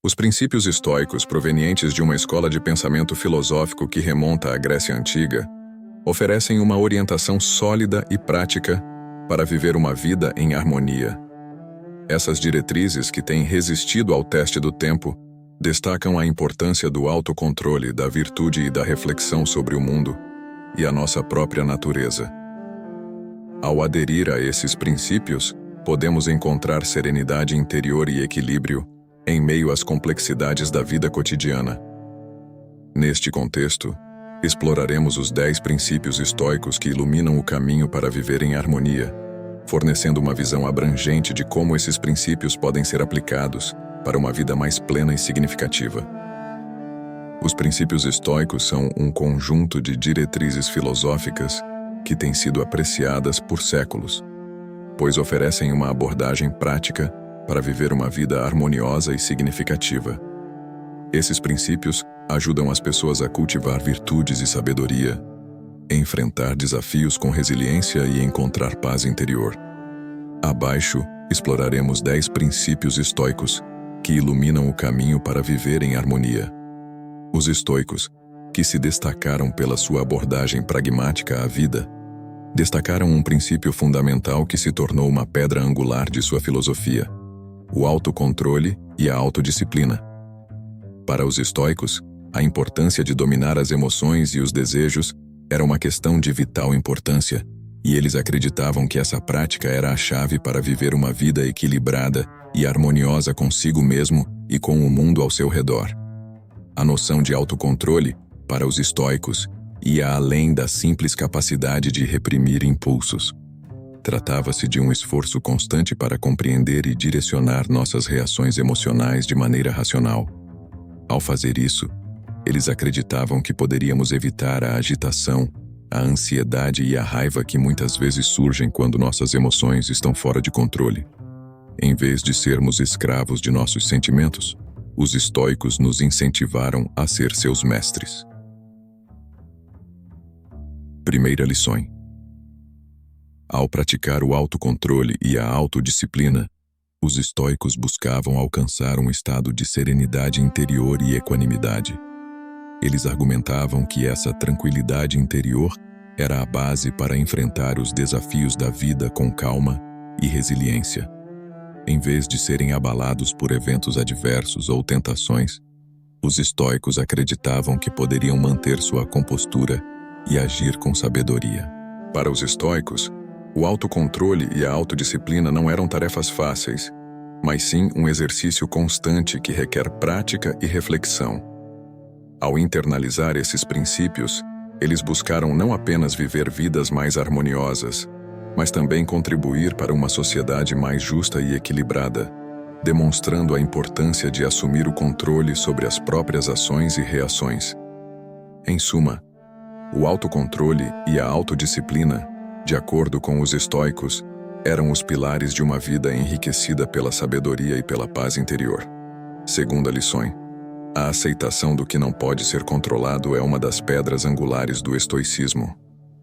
Os princípios estoicos, provenientes de uma escola de pensamento filosófico que remonta à Grécia Antiga, oferecem uma orientação sólida e prática para viver uma vida em harmonia. Essas diretrizes, que têm resistido ao teste do tempo, destacam a importância do autocontrole, da virtude e da reflexão sobre o mundo e a nossa própria natureza. Ao aderir a esses princípios, podemos encontrar serenidade interior e equilíbrio em meio às complexidades da vida cotidiana. Neste contexto, exploraremos os 10 princípios estoicos que iluminam o caminho para viver em harmonia, fornecendo uma visão abrangente de como esses princípios podem ser aplicados para uma vida mais plena e significativa. Os princípios estoicos são um conjunto de diretrizes filosóficas que têm sido apreciadas por séculos, pois oferecem uma abordagem prática para viver uma vida harmoniosa e significativa. Esses princípios ajudam as pessoas a cultivar virtudes e sabedoria, enfrentar desafios com resiliência e encontrar paz interior. Abaixo, exploraremos 10 princípios estoicos que iluminam o caminho para viver em harmonia. Os estoicos, que se destacaram pela sua abordagem pragmática à vida, destacaram um princípio fundamental que se tornou uma pedra angular de sua filosofia: o autocontrole e a autodisciplina. Para os estoicos, a importância de dominar as emoções e os desejos era uma questão de vital importância, e eles acreditavam que essa prática era a chave para viver uma vida equilibrada e harmoniosa consigo mesmo e com o mundo ao seu redor. A noção de autocontrole, para os estoicos, ia além da simples capacidade de reprimir impulsos. Tratava-se de um esforço constante para compreender e direcionar nossas reações emocionais de maneira racional. Ao fazer isso, eles acreditavam que poderíamos evitar a agitação, a ansiedade e a raiva que muitas vezes surgem quando nossas emoções estão fora de controle. Em vez de sermos escravos de nossos sentimentos, os estoicos nos incentivaram a ser seus mestres. Primeira lição: ao praticar o autocontrole e a autodisciplina, os estoicos buscavam alcançar um estado de serenidade interior e equanimidade. Eles argumentavam que essa tranquilidade interior era a base para enfrentar os desafios da vida com calma e resiliência. Em vez de serem abalados por eventos adversos ou tentações, os estoicos acreditavam que poderiam manter sua compostura e agir com sabedoria. Para os estoicos, o autocontrole e a autodisciplina não eram tarefas fáceis, mas sim um exercício constante que requer prática e reflexão. Ao internalizar esses princípios, eles buscaram não apenas viver vidas mais harmoniosas, mas também contribuir para uma sociedade mais justa e equilibrada, demonstrando a importância de assumir o controle sobre as próprias ações e reações. Em suma, o autocontrole e a autodisciplina, de acordo com os estoicos, eram os pilares de uma vida enriquecida pela sabedoria e pela paz interior. Segunda lição: a aceitação do que não pode ser controlado é uma das pedras angulares do estoicismo.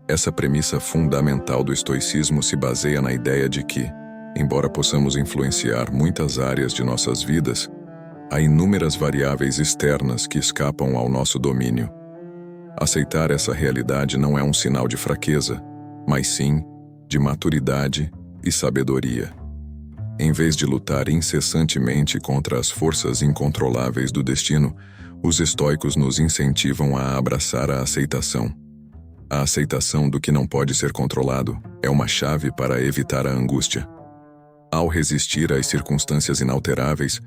Essa premissa fundamental do estoicismo se baseia na ideia de que, embora possamos influenciar muitas áreas de nossas vidas, há inúmeras variáveis externas que escapam ao nosso domínio. Aceitar essa realidade não é um sinal de fraqueza, mas sim de maturidade e sabedoria. Em vez de lutar incessantemente contra as forças incontroláveis do destino, os estoicos nos incentivam a abraçar a aceitação. A aceitação do que não pode ser controlado é uma chave para evitar a angústia. Ao resistir às circunstâncias inalteráveis,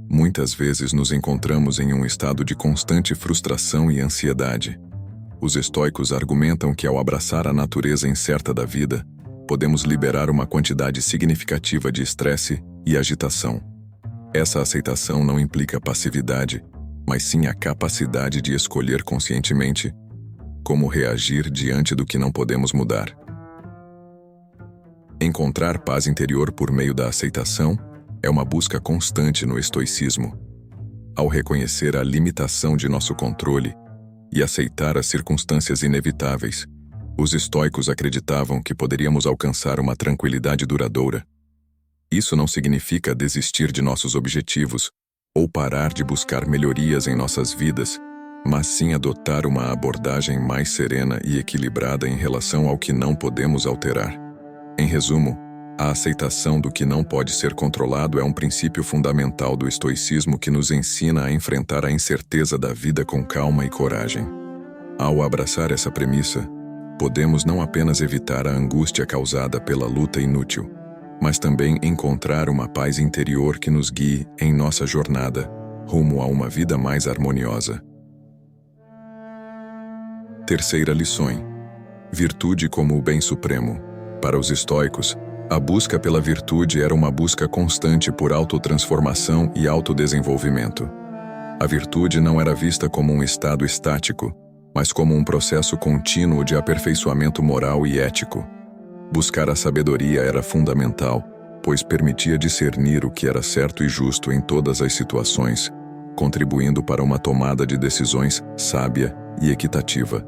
muitas vezes nos encontramos em um estado de constante frustração e ansiedade. Os estoicos argumentam que, ao abraçar a natureza incerta da vida, podemos liberar uma quantidade significativa de estresse e agitação. Essa aceitação não implica passividade, mas sim a capacidade de escolher conscientemente como reagir diante do que não podemos mudar. Encontrar paz interior por meio da aceitação é uma busca constante no estoicismo. Ao reconhecer a limitação de nosso controle e aceitar as circunstâncias inevitáveis, os estoicos acreditavam que poderíamos alcançar uma tranquilidade duradoura. Isso não significa desistir de nossos objetivos, ou parar de buscar melhorias em nossas vidas, mas sim adotar uma abordagem mais serena e equilibrada em relação ao que não podemos alterar. Em resumo, a aceitação do que não pode ser controlado é um princípio fundamental do estoicismo que nos ensina a enfrentar a incerteza da vida com calma e coragem. Ao abraçar essa premissa, podemos não apenas evitar a angústia causada pela luta inútil, mas também encontrar uma paz interior que nos guie em nossa jornada rumo a uma vida mais harmoniosa. Terceira lição: virtude como o bem supremo. Para os estoicos, a busca pela virtude era uma busca constante por autotransformação e autodesenvolvimento. A virtude não era vista como um estado estático, mas como um processo contínuo de aperfeiçoamento moral e ético. Buscar a sabedoria era fundamental, pois permitia discernir o que era certo e justo em todas as situações, contribuindo para uma tomada de decisões sábia e equitativa.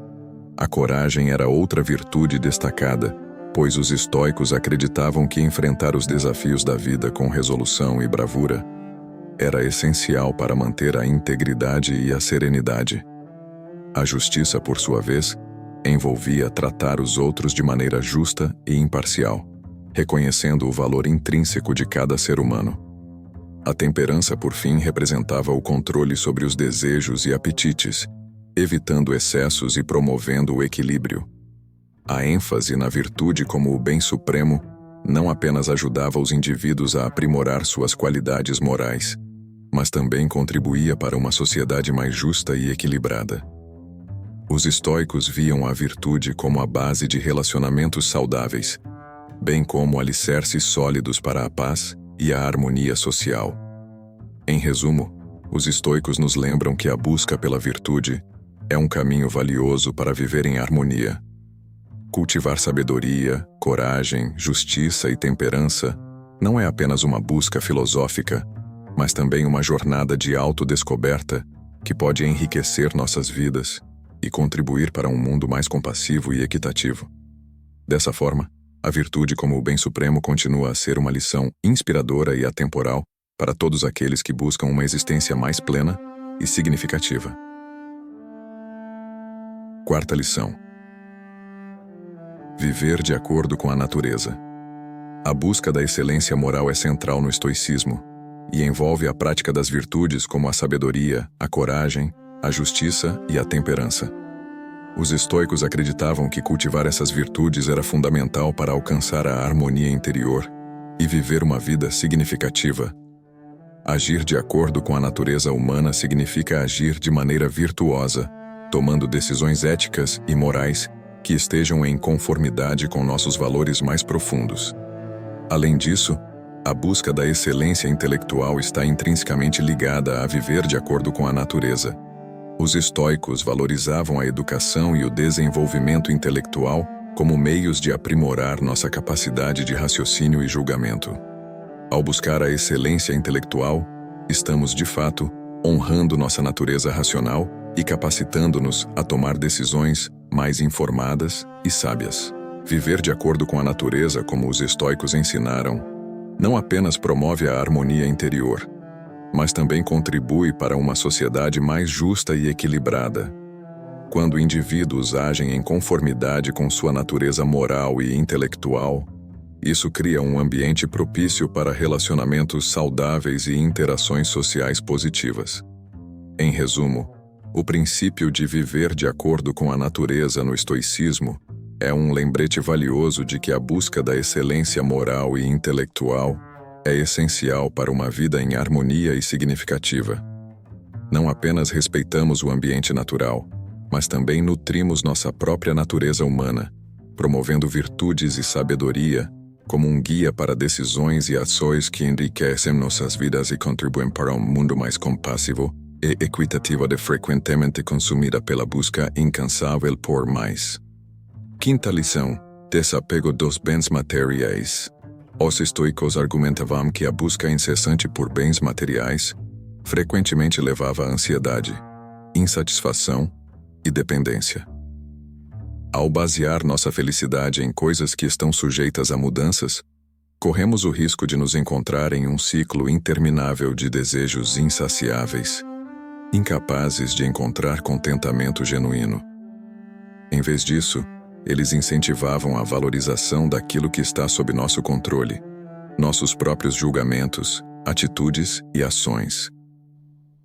A coragem era outra virtude destacada, pois os estoicos acreditavam que enfrentar os desafios da vida com resolução e bravura era essencial para manter a integridade e a serenidade. A justiça, por sua vez, envolvia tratar os outros de maneira justa e imparcial, reconhecendo o valor intrínseco de cada ser humano. A temperança, por fim, representava o controle sobre os desejos e apetites, evitando excessos e promovendo o equilíbrio. A ênfase na virtude como o bem supremo não apenas ajudava os indivíduos a aprimorar suas qualidades morais, mas também contribuía para uma sociedade mais justa e equilibrada. Os estoicos viam a virtude como a base de relacionamentos saudáveis, bem como alicerces sólidos para a paz e a harmonia social. Em resumo, os estoicos nos lembram que a busca pela virtude é um caminho valioso para viver em harmonia. Cultivar sabedoria, coragem, justiça e temperança não é apenas uma busca filosófica, mas também uma jornada de autodescoberta que pode enriquecer nossas vidas e contribuir para um mundo mais compassivo e equitativo. Dessa forma, a virtude como o bem supremo continua a ser uma lição inspiradora e atemporal para todos aqueles que buscam uma existência mais plena e significativa. Quarta lição: viver de acordo com a natureza. A busca da excelência moral é central no estoicismo e envolve a prática das virtudes como a sabedoria, a coragem, a justiça e a temperança. Os estoicos acreditavam que cultivar essas virtudes era fundamental para alcançar a harmonia interior e viver uma vida significativa. Agir de acordo com a natureza humana significa agir de maneira virtuosa, tomando decisões éticas e morais que estejam em conformidade com nossos valores mais profundos. Além disso, a busca da excelência intelectual está intrinsecamente ligada a viver de acordo com a natureza. Os estoicos valorizavam a educação e o desenvolvimento intelectual como meios de aprimorar nossa capacidade de raciocínio e julgamento. Ao buscar a excelência intelectual, estamos, de fato, honrando nossa natureza racional e capacitando-nos a tomar decisões mais informadas e sábias. Viver de acordo com a natureza, como os estoicos ensinaram, não apenas promove a harmonia interior, mas também contribui para uma sociedade mais justa e equilibrada. Quando indivíduos agem em conformidade com sua natureza moral e intelectual, isso cria um ambiente propício para relacionamentos saudáveis e interações sociais positivas. Em resumo, o princípio de viver de acordo com a natureza no estoicismo é um lembrete valioso de que a busca da excelência moral e intelectual é essencial para uma vida em harmonia e significativa. Não apenas respeitamos o ambiente natural, mas também nutrimos nossa própria natureza humana, promovendo virtudes e sabedoria como um guia para decisões e ações que enriquecem nossas vidas e contribuem para um mundo mais compassivo e equitativo de frequentemente consumida pela busca incansável por mais. Quinta lição: desapego dos bens materiais. Os estoicos argumentavam que a busca incessante por bens materiais frequentemente levava a ansiedade, insatisfação e dependência. Ao basear nossa felicidade em coisas que estão sujeitas a mudanças, corremos o risco de nos encontrar em um ciclo interminável de desejos insaciáveis, incapazes de encontrar contentamento genuíno. Em vez disso, eles incentivavam a valorização daquilo que está sob nosso controle, nossos próprios julgamentos, atitudes e ações.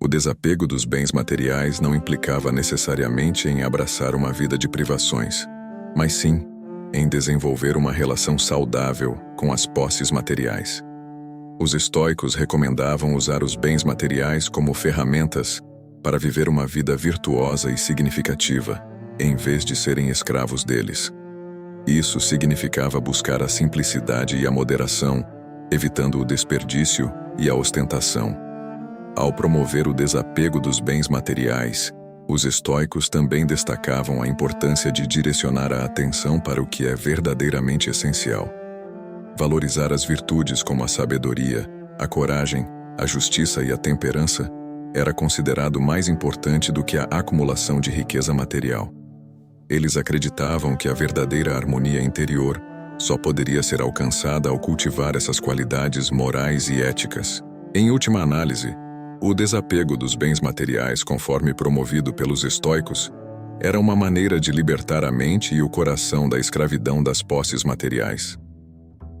O desapego dos bens materiais não implicava necessariamente em abraçar uma vida de privações, mas sim em desenvolver uma relação saudável com as posses materiais. Os estoicos recomendavam usar os bens materiais como ferramentas para viver uma vida virtuosa e significativa, em vez de serem escravos deles. Isso significava buscar a simplicidade e a moderação, evitando o desperdício e a ostentação. Ao promover o desapego dos bens materiais, os estoicos também destacavam a importância de direcionar a atenção para o que é verdadeiramente essencial. Valorizar as virtudes como a sabedoria, a coragem, a justiça e a temperança era considerado mais importante do que a acumulação de riqueza material. Eles acreditavam que a verdadeira harmonia interior só poderia ser alcançada ao cultivar essas qualidades morais e éticas. Em última análise, o desapego dos bens materiais, conforme promovido pelos estoicos, era uma maneira de libertar a mente e o coração da escravidão das posses materiais.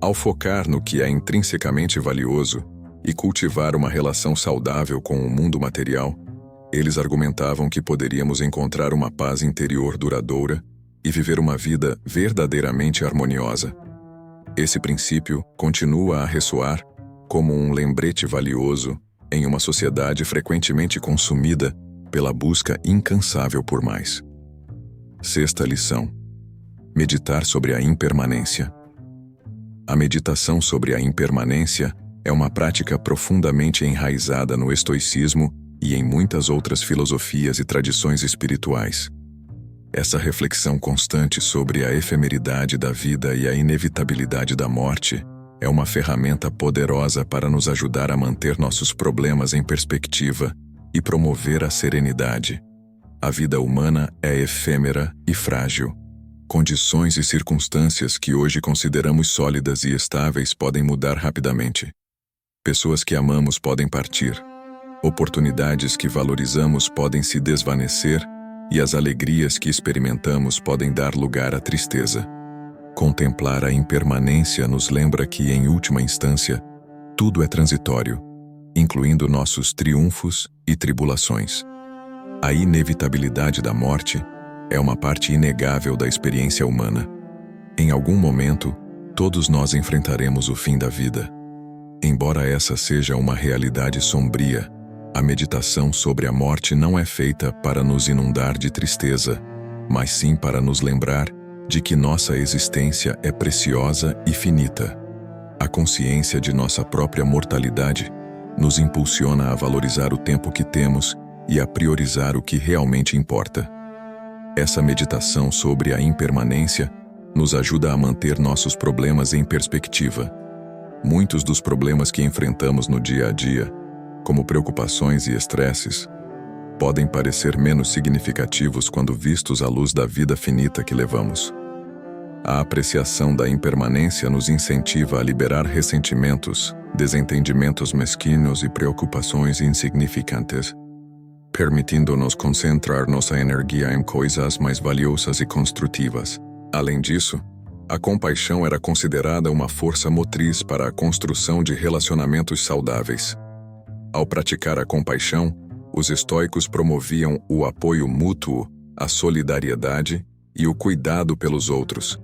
Ao focar no que é intrinsecamente valioso e cultivar uma relação saudável com o mundo material, eles argumentavam que poderíamos encontrar uma paz interior duradoura e viver uma vida verdadeiramente harmoniosa. Esse princípio continua a ressoar como um lembrete valioso em uma sociedade frequentemente consumida pela busca incansável por mais. Sexta lição: meditar sobre a impermanência. A meditação sobre a impermanência é uma prática profundamente enraizada no estoicismo e em muitas outras filosofias e tradições espirituais. Essa reflexão constante sobre a efemeridade da vida e a inevitabilidade da morte é uma ferramenta poderosa para nos ajudar a manter nossos problemas em perspectiva e promover a serenidade. A vida humana é efêmera e frágil. Condições e circunstâncias que hoje consideramos sólidas e estáveis podem mudar rapidamente. Pessoas que amamos podem partir. Oportunidades que valorizamos podem se desvanecer e as alegrias que experimentamos podem dar lugar à tristeza. Contemplar a impermanência nos lembra que, em última instância, tudo é transitório, incluindo nossos triunfos e tribulações. A inevitabilidade da morte é uma parte inegável da experiência humana. Em algum momento, todos nós enfrentaremos o fim da vida. Embora essa seja uma realidade sombria, a meditação sobre a morte não é feita para nos inundar de tristeza, mas sim para nos lembrar de que nossa existência é preciosa e finita. A consciência de nossa própria mortalidade nos impulsiona a valorizar o tempo que temos e a priorizar o que realmente importa. Essa meditação sobre a impermanência nos ajuda a manter nossos problemas em perspectiva. Muitos dos problemas que enfrentamos no dia a dia, como preocupações e estresses, podem parecer menos significativos quando vistos à luz da vida finita que levamos. A apreciação da impermanência nos incentiva a liberar ressentimentos, desentendimentos mesquinhos e preocupações insignificantes, permitindo-nos concentrar nossa energia em coisas mais valiosas e construtivas. Além disso, a compaixão era considerada uma força motriz para a construção de relacionamentos saudáveis. Ao praticar a compaixão, os estoicos promoviam o apoio mútuo, a solidariedade e o cuidado pelos outros.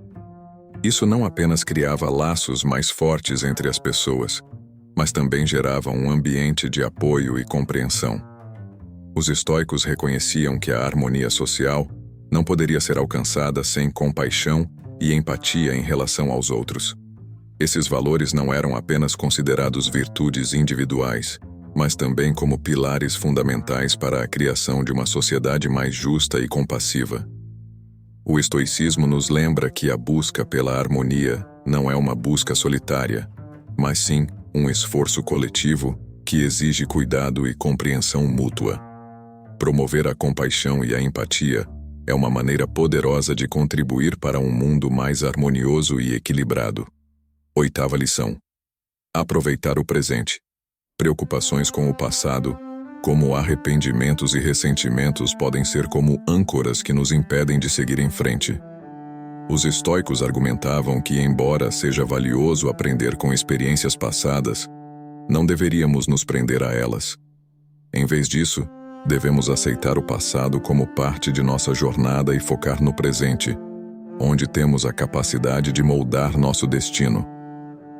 Isso não apenas criava laços mais fortes entre as pessoas, mas também gerava um ambiente de apoio e compreensão. Os estoicos reconheciam que a harmonia social não poderia ser alcançada sem compaixão e empatia em relação aos outros. Esses valores não eram apenas considerados virtudes individuais, mas também como pilares fundamentais para a criação de uma sociedade mais justa e compassiva. O estoicismo nos lembra que a busca pela harmonia não é uma busca solitária, mas sim um esforço coletivo que exige cuidado e compreensão mútua. Promover a compaixão e a empatia é uma maneira poderosa de contribuir para um mundo mais harmonioso e equilibrado. Oitava lição: Aproveitar o presente. Preocupações com o passado, como arrependimentos e ressentimentos, podem ser como âncoras que nos impedem de seguir em frente. Os estoicos argumentavam que, embora seja valioso aprender com experiências passadas, não deveríamos nos prender a elas. Em vez disso, devemos aceitar o passado como parte de nossa jornada e focar no presente, onde temos a capacidade de moldar nosso destino.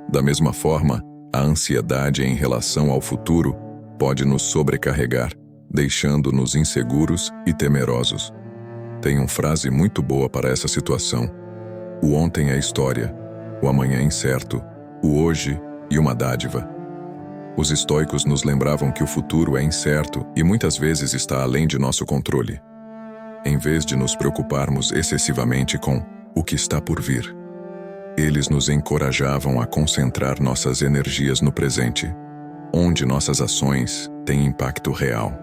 Da mesma forma, a ansiedade em relação ao futuro pode nos sobrecarregar, deixando-nos inseguros e temerosos. Tem uma frase muito boa para essa situação. O ontem é história, o amanhã é incerto, o hoje e uma dádiva. Os estoicos nos lembravam que o futuro é incerto e muitas vezes está além de nosso controle. Em vez de nos preocuparmos excessivamente com o que está por vir, eles nos encorajavam a concentrar nossas energias no presente, onde nossas ações têm impacto real.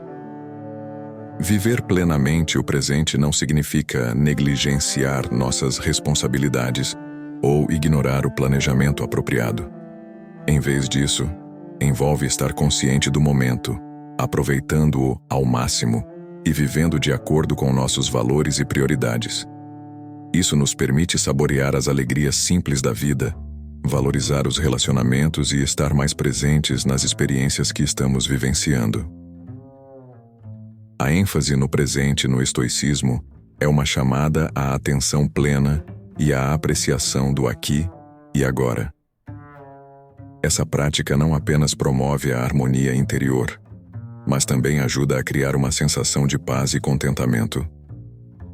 Viver plenamente o presente não significa negligenciar nossas responsabilidades ou ignorar o planejamento apropriado. Em vez disso, envolve estar consciente do momento, aproveitando-o ao máximo e vivendo de acordo com nossos valores e prioridades. Isso nos permite saborear as alegrias simples da vida, valorizar os relacionamentos e estar mais presentes nas experiências que estamos vivenciando. A ênfase no presente no estoicismo é uma chamada à atenção plena e à apreciação do aqui e agora. Essa prática não apenas promove a harmonia interior, mas também ajuda a criar uma sensação de paz e contentamento.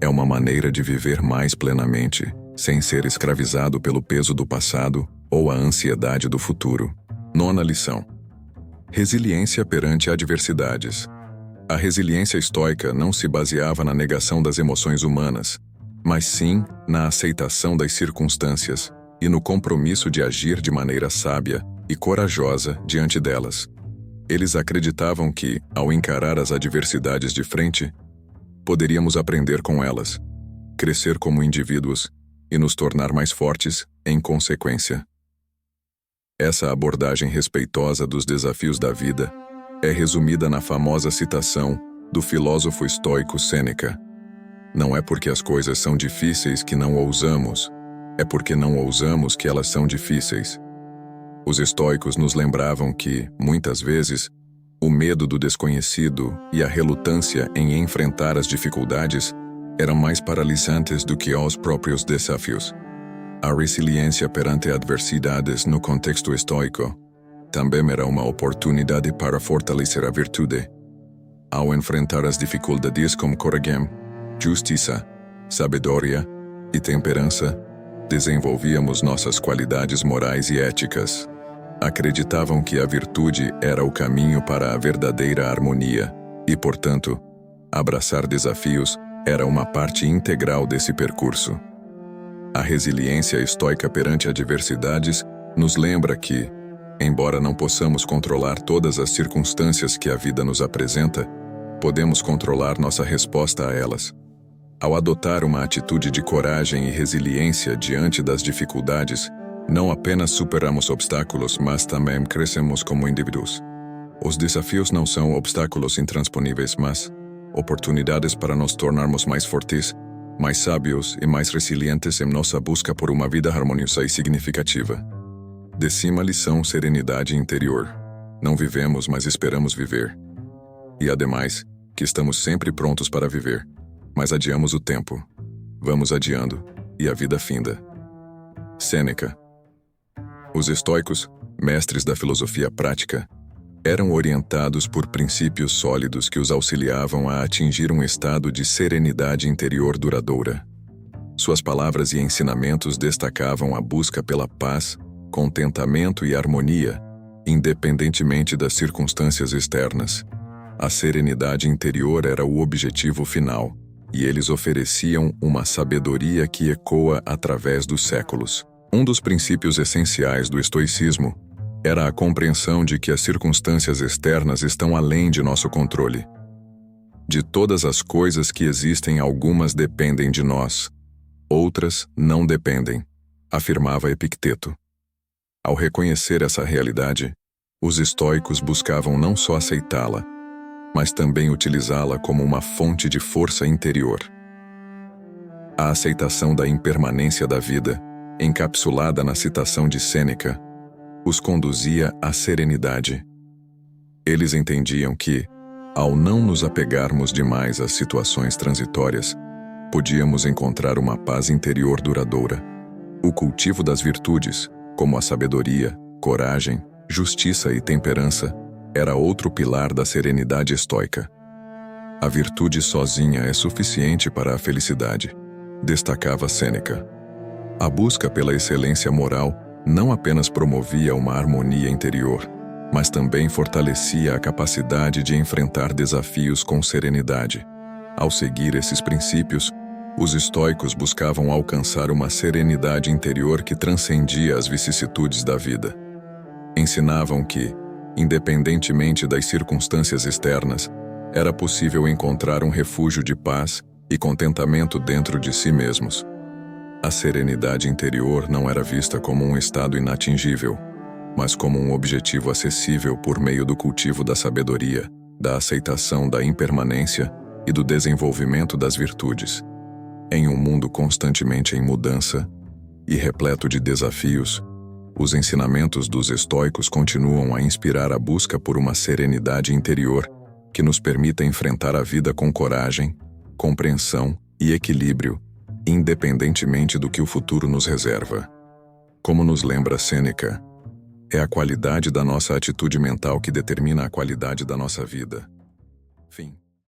É uma maneira de viver mais plenamente, sem ser escravizado pelo peso do passado ou a ansiedade do futuro. 9ª lição. Resiliência perante adversidades. A resiliência estoica não se baseava na negação das emoções humanas, mas sim na aceitação das circunstâncias e no compromisso de agir de maneira sábia e corajosa diante delas. Eles acreditavam que, ao encarar as adversidades de frente, poderíamos aprender com elas, crescer como indivíduos e nos tornar mais fortes em consequência. Essa abordagem respeitosa dos desafios da vida é resumida na famosa citação do filósofo estoico Sêneca: "Não é porque as coisas são difíceis que não ousamos, é porque não ousamos que elas são difíceis." Os estoicos nos lembravam que, muitas vezes, o medo do desconhecido e a relutância em enfrentar as dificuldades eram mais paralisantes do que os próprios desafios. A resiliência perante adversidades no contexto estoico também era uma oportunidade para fortalecer a virtude. Ao enfrentar as dificuldades com coragem, justiça, sabedoria e temperança, desenvolvíamos nossas qualidades morais e éticas. Acreditavam que a virtude era o caminho para a verdadeira harmonia e, portanto, abraçar desafios era uma parte integral desse percurso. A resiliência estoica perante adversidades nos lembra que, embora não possamos controlar todas as circunstâncias que a vida nos apresenta, podemos controlar nossa resposta a elas. Ao adotar uma atitude de coragem e resiliência diante das dificuldades, não apenas superamos obstáculos, mas também crescemos como indivíduos. Os desafios não são obstáculos intransponíveis, mas oportunidades para nos tornarmos mais fortes, mais sábios e mais resilientes em nossa busca por uma vida harmoniosa e significativa. 10ª lição: serenidade interior. Não vivemos, mas esperamos viver. E ademais, que estamos sempre prontos para viver, mas adiamos o tempo. Vamos adiando, e a vida finda. Sêneca. Os estoicos, mestres da filosofia prática, eram orientados por princípios sólidos que os auxiliavam a atingir um estado de serenidade interior duradoura. Suas palavras e ensinamentos destacavam a busca pela paz, contentamento e harmonia, independentemente das circunstâncias externas. A serenidade interior era o objetivo final, e eles ofereciam uma sabedoria que ecoa através dos séculos. Um dos princípios essenciais do estoicismo era a compreensão de que as circunstâncias externas estão além de nosso controle. De todas as coisas que existem, algumas dependem de nós, outras não dependem, afirmava Epicteto. Ao reconhecer essa realidade, os estoicos buscavam não só aceitá-la, mas também utilizá-la como uma fonte de força interior. A aceitação da impermanência da vida, encapsulada na citação de Sêneca, os conduzia à serenidade. Eles entendiam que, ao não nos apegarmos demais às situações transitórias, podíamos encontrar uma paz interior duradoura. O cultivo das virtudes, como a sabedoria, coragem, justiça e temperança, era outro pilar da serenidade estoica. A virtude sozinha é suficiente para a felicidade, destacava Sêneca. A busca pela excelência moral não apenas promovia uma harmonia interior, mas também fortalecia a capacidade de enfrentar desafios com serenidade. Ao seguir esses princípios, os estoicos buscavam alcançar uma serenidade interior que transcendia as vicissitudes da vida. Ensinavam que, independentemente das circunstâncias externas, era possível encontrar um refúgio de paz e contentamento dentro de si mesmos. A serenidade interior não era vista como um estado inatingível, mas como um objetivo acessível por meio do cultivo da sabedoria, da aceitação da impermanência e do desenvolvimento das virtudes. Em um mundo constantemente em mudança e repleto de desafios, os ensinamentos dos estoicos continuam a inspirar a busca por uma serenidade interior que nos permita enfrentar a vida com coragem, compreensão e equilíbrio, independentemente do que o futuro nos reserva. Como nos lembra Sêneca, é a qualidade da nossa atitude mental que determina a qualidade da nossa vida. Fim.